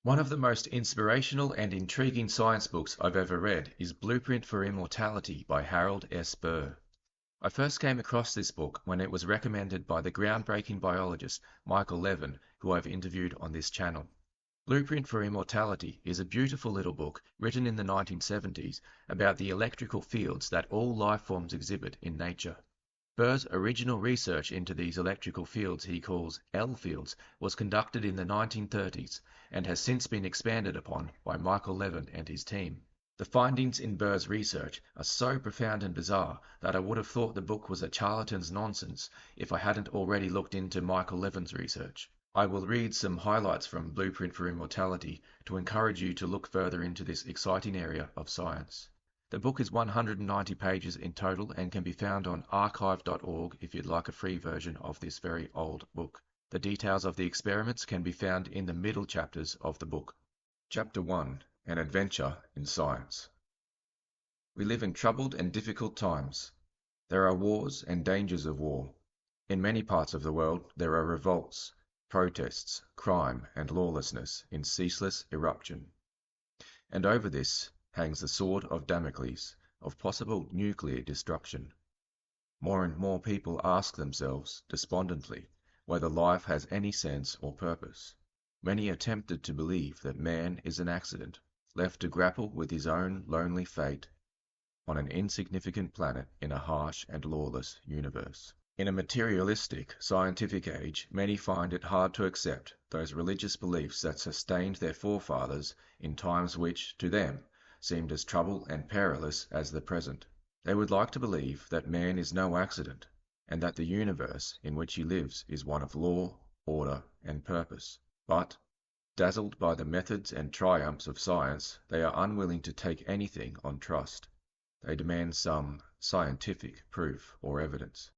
One of the most inspirational and intriguing science books I've ever read is Blueprint for Immortality by Harold S. Burr. I first came across this book when it was recommended by the groundbreaking biologist Michael Levin, who I've interviewed on this channel. Blueprint for Immortality is a beautiful little book written in the 1970s about the electrical fields that all life forms exhibit in nature. Burr's original research into these electrical fields he calls L fields was conducted in the 1930s and has since been expanded upon by Michael Levin and his team. The findings in Burr's research are so profound and bizarre that I would have thought the book was a charlatan's nonsense if I hadn't already looked into Michael Levin's research. I will read some highlights from Blueprint for Immortality to encourage you to look further into this exciting area of science. The book is 190 pages in total and can be found on archive.org if you'd like a free version of this very old book. The details of the experiments can be found in the middle chapters of the book. Chapter 1. An Adventure in Science. We live in troubled and difficult times. There are wars and dangers of war. In many parts of the world there are revolts, protests, crime and lawlessness in ceaseless eruption. And over this hangs the sword of Damocles, of possible nuclear destruction. More and more people ask themselves, despondently, whether life has any sense or purpose. Many are tempted to believe that man is an accident, left to grapple with his own lonely fate on an insignificant planet in a harsh and lawless universe. In a materialistic, scientific age, many find it hard to accept those religious beliefs that sustained their forefathers in times which, to them, seemed as troubled and perilous as the present. They would like to believe that man is no accident, and that the universe in which he lives is one of law, order, and purpose. But, dazzled by the methods and triumphs of science, they are unwilling to take anything on trust. They demand some scientific proof or evidence.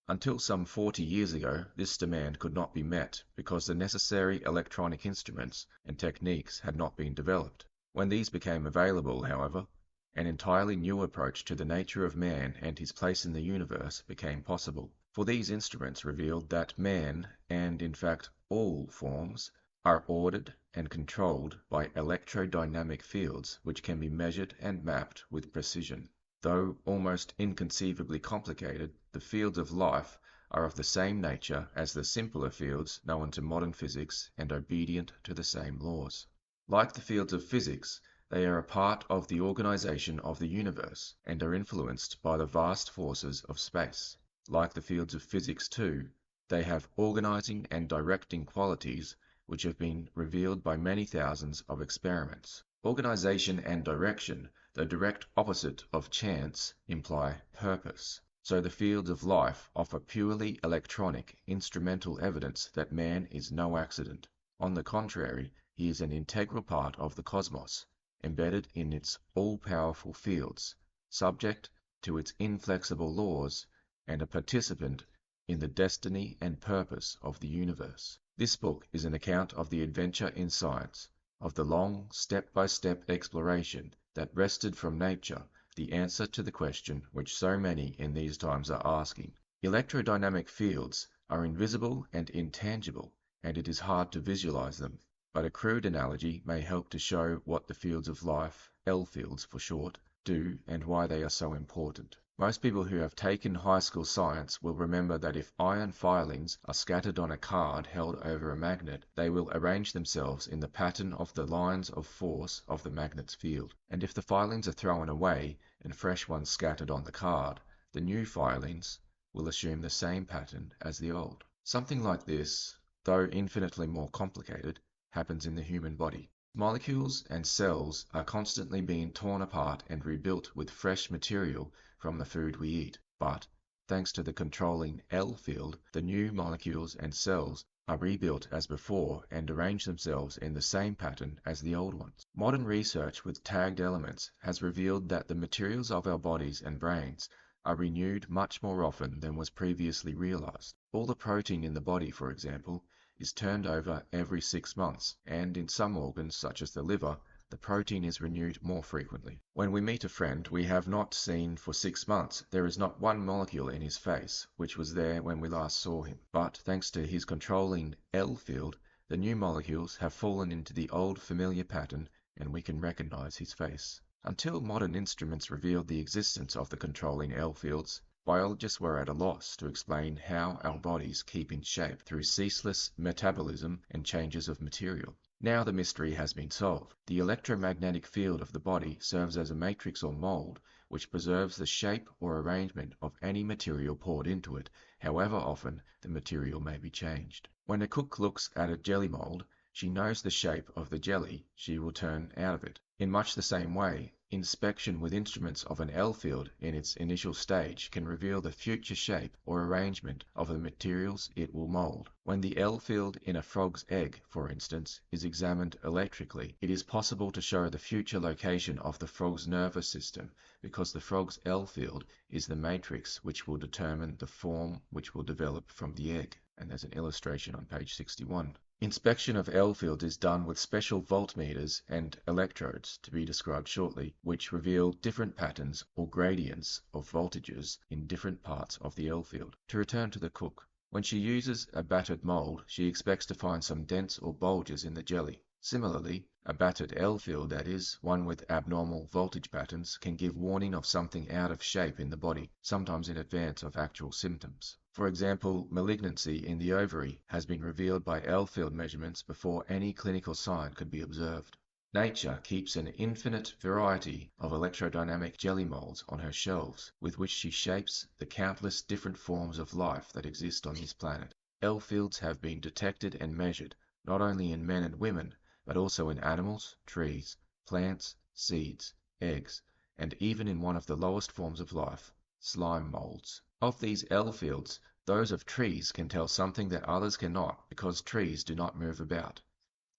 Until some 40 years ago, this demand could not be met because the necessary electronic instruments and techniques had not been developed. When these became available, however, an entirely new approach to the nature of man and his place in the universe became possible. For these instruments revealed that man, and in fact all forms, are ordered and controlled by electrodynamic fields which can be measured and mapped with precision. Though almost inconceivably complicated, the fields of life are of the same nature as the simpler fields known to modern physics and obedient to the same laws. Like the fields of physics, they are a part of the organization of the universe and are influenced by the vast forces of space. Like the fields of physics too, they have organizing and directing qualities which have been revealed by many thousands of experiments. Organization and direction, the direct opposite of chance, imply purpose. So the fields of life offer purely electronic, instrumental evidence that man is no accident. On the contrary, he is an integral part of the cosmos, embedded in its all-powerful fields, subject to its inflexible laws, and a participant in the destiny and purpose of the universe. This book is an account of the adventure in science, of the long step-by-step exploration that wrested from nature the answer to the question which so many in these times are asking. Electrodynamic fields are invisible and intangible, and it is hard to visualize them. But a crude analogy may help to show what the fields of life, L fields for short, do and why they are so important. Most people who have taken high school science will remember that if iron filings are scattered on a card held over a magnet, they will arrange themselves in the pattern of the lines of force of the magnet's field. And if the filings are thrown away and fresh ones scattered on the card, the new filings will assume the same pattern as the old. Something like this, though infinitely more complicated, happens in the human body. Molecules and cells are constantly being torn apart and rebuilt with fresh material from the food we eat. But, thanks to the controlling L field, the new molecules and cells are rebuilt as before and arrange themselves in the same pattern as the old ones. Modern research with tagged elements has revealed that the materials of our bodies and brains are renewed much more often than was previously realized. All the protein in the body, for example, is turned over every 6 months, and in some organs, such as the liver, the protein is renewed more frequently. When we meet a friend we have not seen for 6 months, there is not one molecule in his face which was there when we last saw him. But thanks to his controlling L field, The new molecules have fallen into the old familiar pattern, and we can recognize his face. Until modern instruments revealed the existence of the controlling L fields, biologists were at a loss to explain how our bodies keep in shape through ceaseless metabolism and changes of material. Now the mystery has been solved. The electromagnetic field of the body serves as a matrix or mold which preserves the shape or arrangement of any material poured into it, however often the material may be changed. When a cook looks at a jelly mold, she knows the shape of the jelly she will turn out of it. In much the same way, inspection with instruments of an L field in its initial stage can reveal the future shape or arrangement of the materials it will mold. When the L field in a frog's egg, for instance, is examined electrically, it is possible to show the future location of the frog's nervous system, because the frog's L field is the matrix which will determine the form which will develop from the egg. And there's an illustration on page 61. Inspection of L fields is done with special voltmeters and electrodes, to be described shortly, which reveal different patterns or gradients of voltages in different parts of the L field. To return to the cook. When she uses a battered mold, she expects to find some dents or bulges in the jelly. Similarly, a battered L field, that is, one with abnormal voltage patterns, can give warning of something out of shape in the body, sometimes in advance of actual symptoms. For example, malignancy in the ovary has been revealed by L field measurements before any clinical sign could be observed. Nature keeps an infinite variety of electrodynamic jelly molds on her shelves, with which she shapes the countless different forms of life that exist on this planet. L fields have been detected and measured, not only in men and women, but also in animals, trees, plants, seeds, eggs, and even in one of the lowest forms of life, slime molds. Of these L fields, those of trees can tell something that others cannot, because trees do not move about,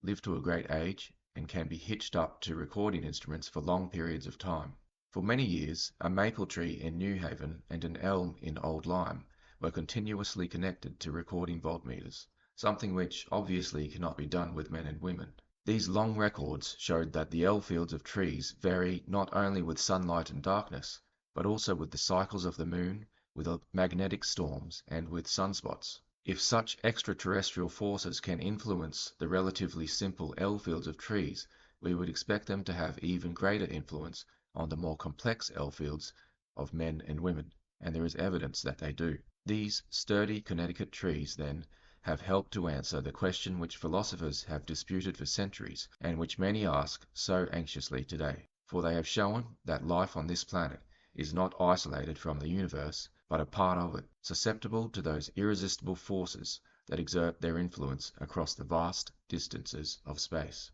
live to a great age, and can be hitched up to recording instruments for long periods of time. For many years, a maple tree in New Haven and an elm in Old Lyme were continuously connected to recording voltmeters, something which obviously cannot be done with men and women. These long records showed that the L fields of trees vary not only with sunlight and darkness, but also with the cycles of the moon, with magnetic storms, and with sunspots. If such extraterrestrial forces can influence the relatively simple L fields of trees, we would expect them to have even greater influence on the more complex L fields of men and women, and there is evidence that they do. These sturdy Connecticut trees, then, have helped to answer the question which philosophers have disputed for centuries, and which many ask so anxiously today. For they have shown that life on this planet is not isolated from the universe, but a part of it, susceptible to those irresistible forces that exert their influence across the vast distances of space.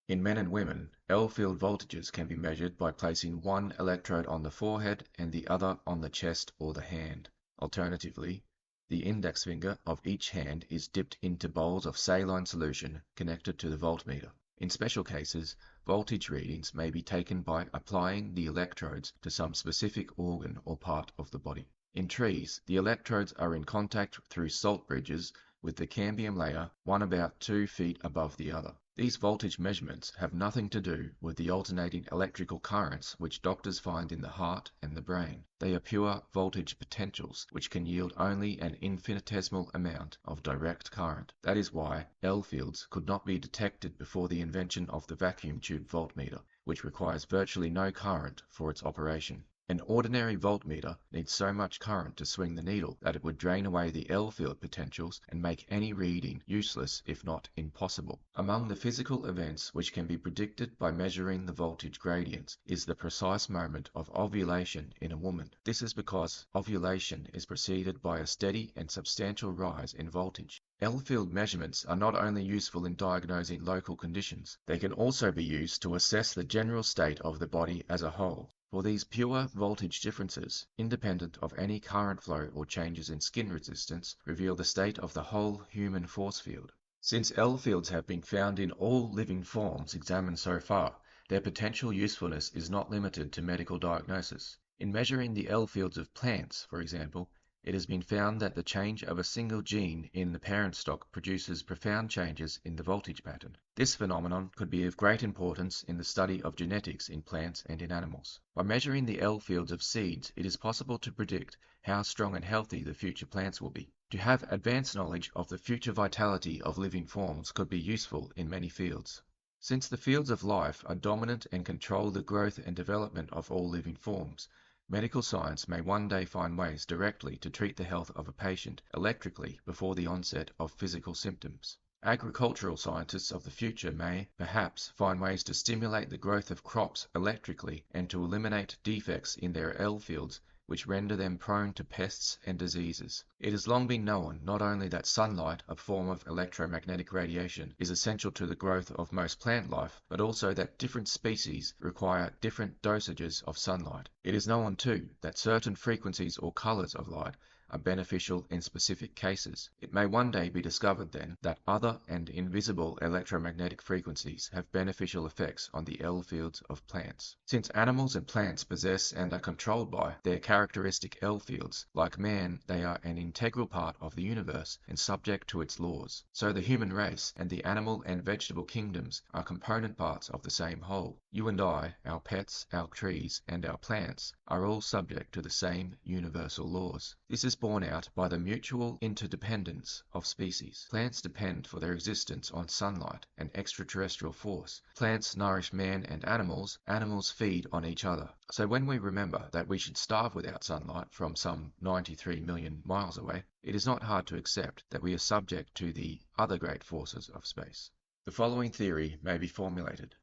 In men and women, L field voltages can be measured by placing one electrode on the forehead and the other on the chest or the hand. Alternatively, the index finger of each hand is dipped into bowls of saline solution connected to the voltmeter. In special cases, voltage readings may be taken by applying the electrodes to some specific organ or part of the body. In trees, the electrodes are in contact through salt bridges with the cambium layer, one about 2 feet above the other. These voltage measurements have nothing to do with the alternating electrical currents which doctors find in the heart and the brain. They are pure voltage potentials which can yield only an infinitesimal amount of direct current. That is why L fields could not be detected before the invention of the vacuum tube voltmeter, which requires virtually no current for its operation. An ordinary voltmeter needs so much current to swing the needle that it would drain away the L field potentials and make any reading useless, if not impossible. Among the physical events which can be predicted by measuring the voltage gradients is the precise moment of ovulation in a woman. This is because ovulation is preceded by a steady and substantial rise in voltage. L field measurements are not only useful in diagnosing local conditions, they can also be used to assess the general state of the body as a whole. For these pure voltage differences, independent of any current flow or changes in skin resistance, reveal the state of the whole human force field. Since L fields have been found in all living forms examined so far, their potential usefulness is not limited to medical diagnosis. In measuring the L fields of plants, for example, it has been found that the change of a single gene in the parent stock produces profound changes in the voltage pattern. This phenomenon could be of great importance in the study of genetics in plants and in animals. By measuring the L fields of seeds, it is possible to predict how strong and healthy the future plants will be. To have advanced knowledge of the future vitality of living forms could be useful in many fields. Since the fields of life are dominant and control the growth and development of all living forms, medical science may one day find ways directly to treat the health of a patient electrically before the onset of physical symptoms. Agricultural scientists of the future may, perhaps, find ways to stimulate the growth of crops electrically and to eliminate defects in their fields which render them prone to pests and diseases. It has long been known not only that sunlight, a form of electromagnetic radiation, is essential to the growth of most plant life, but also that different species require different dosages of sunlight. It is known too that certain frequencies or colors of light are beneficial in specific cases. It may one day be discovered then that other and invisible electromagnetic frequencies have beneficial effects on the fields of plants. Since animals and plants possess and are controlled by their characteristic fields, like man, they are an integral part of the universe and subject to its laws. So the human race and the animal and vegetable kingdoms are component parts of the same whole. You and I, our pets, our trees, and our plants are all subject to the same universal laws. This is borne out by the mutual interdependence of species. Plants depend for their existence on sunlight and extraterrestrial force. Plants nourish man and animals feed on each other. So when we remember that we should starve without sunlight from some 93 million miles away, it is not hard to accept that we are subject to the other great forces of space. The following theory may be formulated.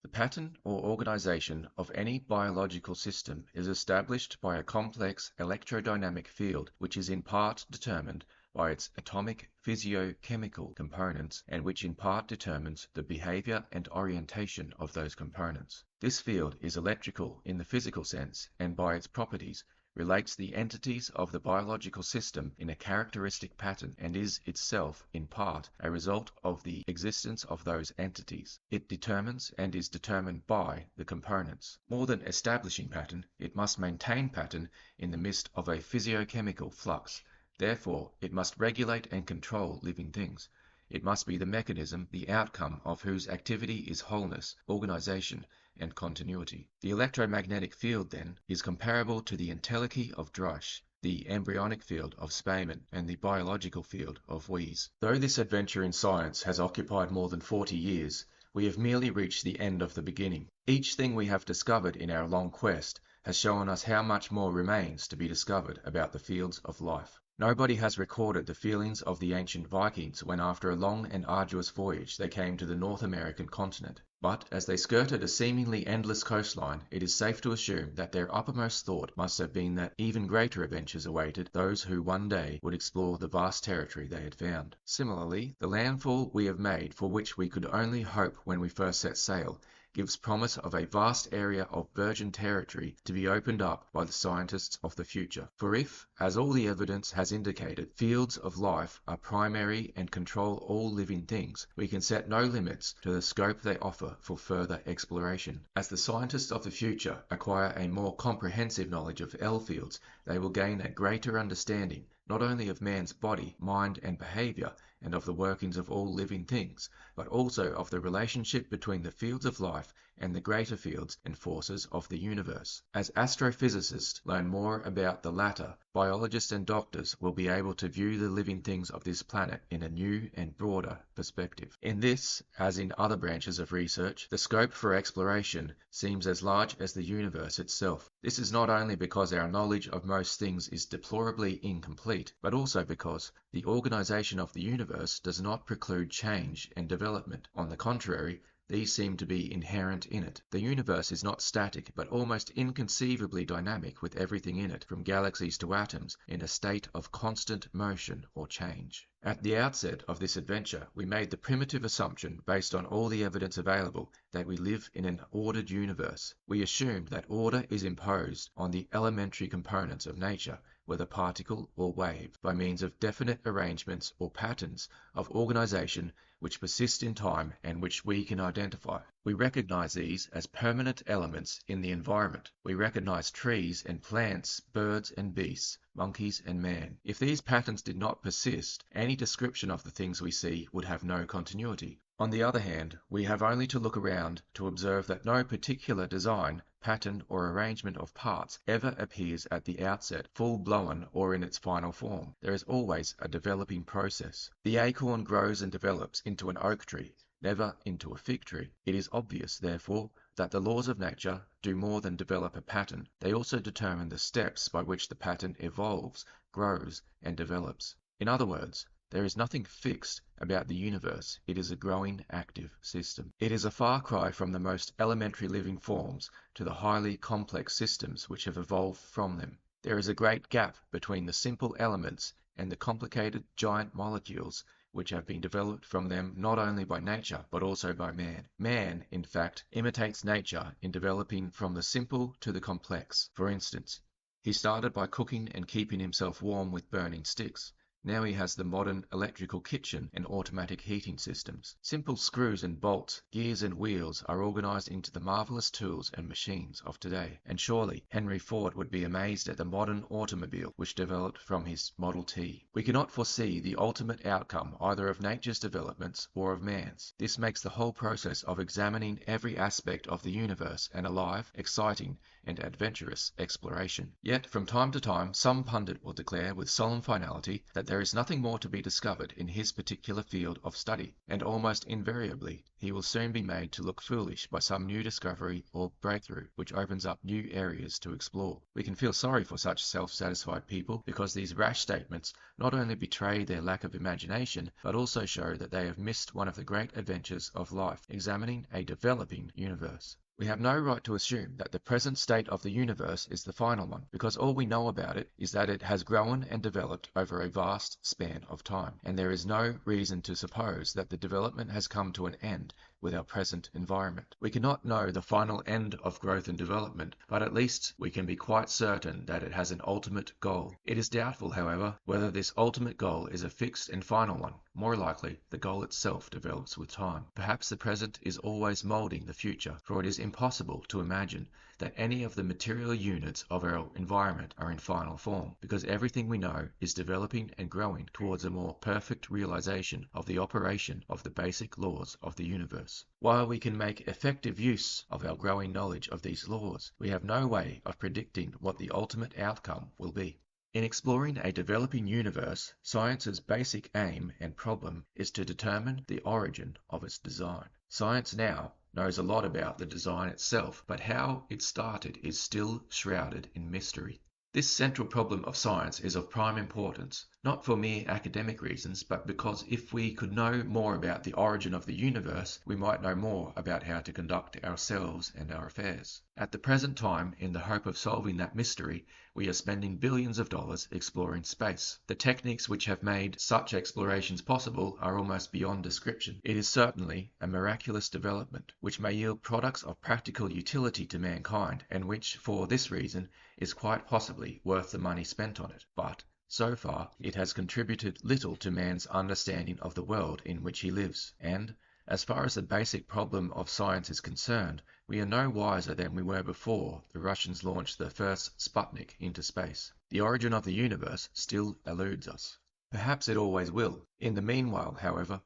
The pattern or organization of any biological system is established by a complex electrodynamic field which is in part determined by its atomic physiochemical components and which in part determines the behavior and orientation of those components. This field is electrical in the physical sense and by its properties relates the entities of the biological system in a characteristic pattern and is itself, in part, a result of the existence of those entities. It determines and is determined by the components. More than establishing pattern, it must maintain pattern in the midst of a physiochemical flux. Therefore, it must regulate and control living things. It must be the mechanism, the outcome of whose activity is wholeness, organization, and continuity. The electromagnetic field, then, is comparable to the entelechy of Drush, the embryonic field of Spemann, and the biological field of Wiese. Though this adventure in science has occupied more than 40 years, we have merely reached the end of the beginning. Each thing we have discovered in our long quest has shown us how much more remains to be discovered about the fields of life. Nobody has recorded the feelings of the ancient Vikings when after a long and arduous voyage they came to the North American continent. But as they skirted a seemingly endless coastline, it is safe to assume that their uppermost thought must have been that even greater adventures awaited those who one day would explore the vast territory they had found. Similarly, the landfall we have made, for which we could only hope when we first set sail, gives promise of a vast area of virgin territory to be opened up by the scientists of the future. For if, as all the evidence has indicated, fields of life are primary and control all living things, we can set no limits to the scope they offer for further exploration. As the scientists of the future acquire a more comprehensive knowledge of fields, they will gain a greater understanding not only of man's body, mind, and behavior, and of the workings of all living things, but also of the relationship between the fields of life and the greater fields and forces of the universe. As astrophysicists learn more about the latter, biologists and doctors will be able to view the living things of this planet in a new and broader perspective. In this, as in other branches of research, the scope for exploration seems as large as the universe itself. This is not only because our knowledge of most things is deplorably incomplete, but also because the organization of the universe does not preclude change and development. On the contrary, these seem to be inherent in it. The universe is not static, but almost inconceivably dynamic, with everything in it, from galaxies to atoms, in a state of constant motion or change. At the outset of this adventure, we made the primitive assumption, based on all the evidence available, that we live in an ordered universe. We assumed that order is imposed on the elementary components of nature, whether particle or wave, by means of definite arrangements or patterns of organization which persist in time and which we can identify. We recognize these as permanent elements in the environment. We recognize trees and plants, birds and beasts, monkeys and man. If these patterns did not persist, any description of the things we see would have no continuity. On the other hand, we have only to look around to observe that no particular design, pattern, or arrangement of parts ever appears at the outset full-blown or in its final form. There is always a developing process. The acorn grows and develops into an oak tree, never into a fig tree. It is obvious, therefore, that the laws of nature do more than develop a pattern. They also determine the steps by which the pattern evolves, grows, and develops. In other words, there is nothing fixed about the universe. It is a growing, active system. It is a far cry from the most elementary living forms to the highly complex systems which have evolved from them. There is a great gap between the simple elements and the complicated giant molecules which have been developed from them not only by nature but also by man. Man, in fact, imitates nature in developing from the simple to the complex. For instance, he started by cooking and keeping himself warm with burning sticks. Now he has the modern electrical kitchen and automatic heating systems. Simple screws and bolts, gears and wheels are organized into the marvelous tools and machines of today. And surely Henry Ford would be amazed at the modern automobile which developed from his Model T. We cannot foresee the ultimate outcome either of nature's developments or of man's. This makes the whole process of examining every aspect of the universe an alive, exciting, and adventurous exploration. Yet from time to time some pundit will declare with solemn finality that there is nothing more to be discovered in his particular field of study, and almost invariably he will soon be made to look foolish by some new discovery or breakthrough which opens up new areas to explore. We can feel sorry for such self-satisfied people because these rash statements not only betray their lack of imagination but also show that they have missed one of the great adventures of life, examining a developing universe. We have no right to assume that the present state of the universe is the final one, because all we know about it is that it has grown and developed over a vast span of time, and there is no reason to suppose that the development has come to an end with our present environment. We cannot know the final end of growth and development, but at least we can be quite certain that it has an ultimate goal. It is doubtful, however, whether this ultimate goal is a fixed and final one. More likely, the goal itself develops with time. Perhaps the present is always molding the future, for it is impossible to imagine that any of the material units of our environment are in final form, because everything we know is developing and growing towards a more perfect realization of the operation of the basic laws of the universe. While we can make effective use of our growing knowledge of these laws, we have no way of predicting what the ultimate outcome will be. In exploring a developing universe, science's basic aim and problem is to determine the origin of its design. Science now knows a lot about the design itself, but how it started is still shrouded in mystery. This central problem of science is of prime importance, not for mere academic reasons, but because if we could know more about the origin of the universe, we might know more about how to conduct ourselves and our affairs. At the present time, in the hope of solving that mystery, we are spending billions of dollars exploring space. The techniques which have made such explorations possible are almost beyond description. It is certainly a miraculous development, which may yield products of practical utility to mankind, and which, for this reason, is quite possibly worth the money spent on it. But so far, it has contributed little to man's understanding of the world in which he lives, and, as far as the basic problem of science is concerned, we are no wiser than we were before the Russians launched the first Sputnik into space. The origin of the universe still eludes us. Perhaps it always will. In the meanwhile, however,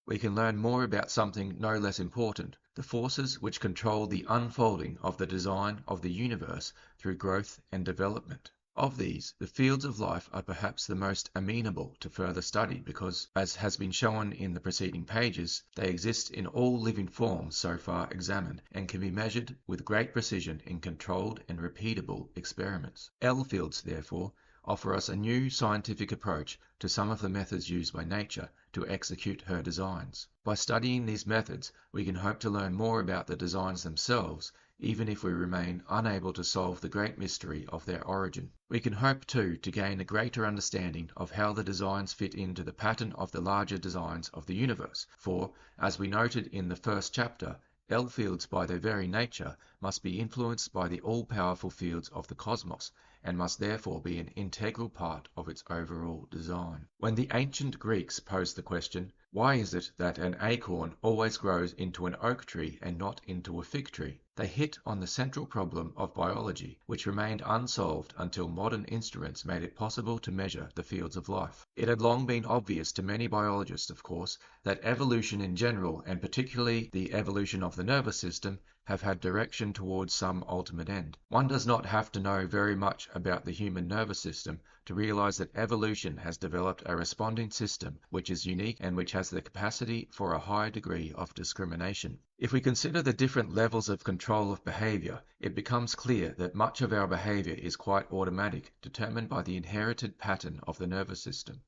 we can learn more about something no less important, the forces which control the unfolding of the design of the universe through growth and development. Of these, the fields of life are perhaps the most amenable to further study because, as has been shown in the preceding pages, they exist in all living forms so far examined and can be measured with great precision in controlled and repeatable experiments. L fields, therefore, offer us a new scientific approach to some of the methods used by nature to execute her designs. By studying these methods, we can hope to learn more about the designs themselves, even if we remain unable to solve the great mystery of their origin. We can hope, too, to gain a greater understanding of how the designs fit into the pattern of the larger designs of the universe, for, as we noted in the first chapter, L fields by their very nature must be influenced by the all-powerful fields of the cosmos, and must therefore be an integral part of its overall design. When the ancient Greeks posed the question, why is it that an acorn always grows into an oak tree and not into a fig tree? They hit on the central problem of biology, which remained unsolved until modern instruments made it possible to measure the fields of life. It had long been obvious to many biologists, of course, that evolution in general, and particularly the evolution of the nervous system, have had direction towards some ultimate end. One does not have to know very much about the human nervous system to realize that evolution has developed a responding system which is unique and which has the capacity for a high degree of discrimination. If we consider the different levels of control of behavior, it becomes clear that much of our behavior is quite automatic, determined by the inherited pattern of the nervous system.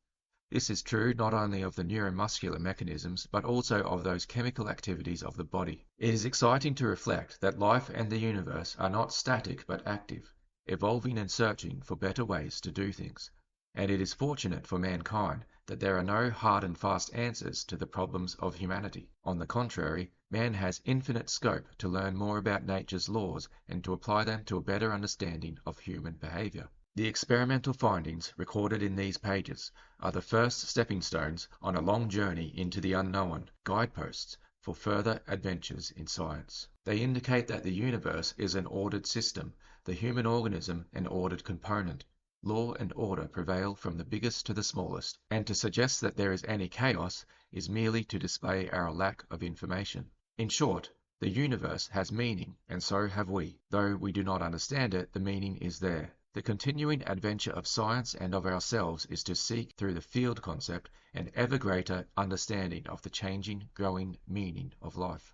This is true not only of the neuromuscular mechanisms, but also of those chemical activities of the body. It is exciting to reflect that life and the universe are not static but active, evolving and searching for better ways to do things. And it is fortunate for mankind that there are no hard and fast answers to the problems of humanity. On the contrary, man has infinite scope to learn more about nature's laws and to apply them to a better understanding of human behavior. The experimental findings recorded in these pages are the first stepping stones on a long journey into the unknown, guideposts for further adventures in science. They indicate that the universe is an ordered system, the human organism an ordered component. Law and order prevail from the biggest to the smallest, and to suggest that there is any chaos is merely to display our lack of information. In short, the universe has meaning, and so have we. Though we do not understand it, the meaning is there. The continuing adventure of science and of ourselves is to seek through the field concept an ever greater understanding of the changing, growing meaning of life.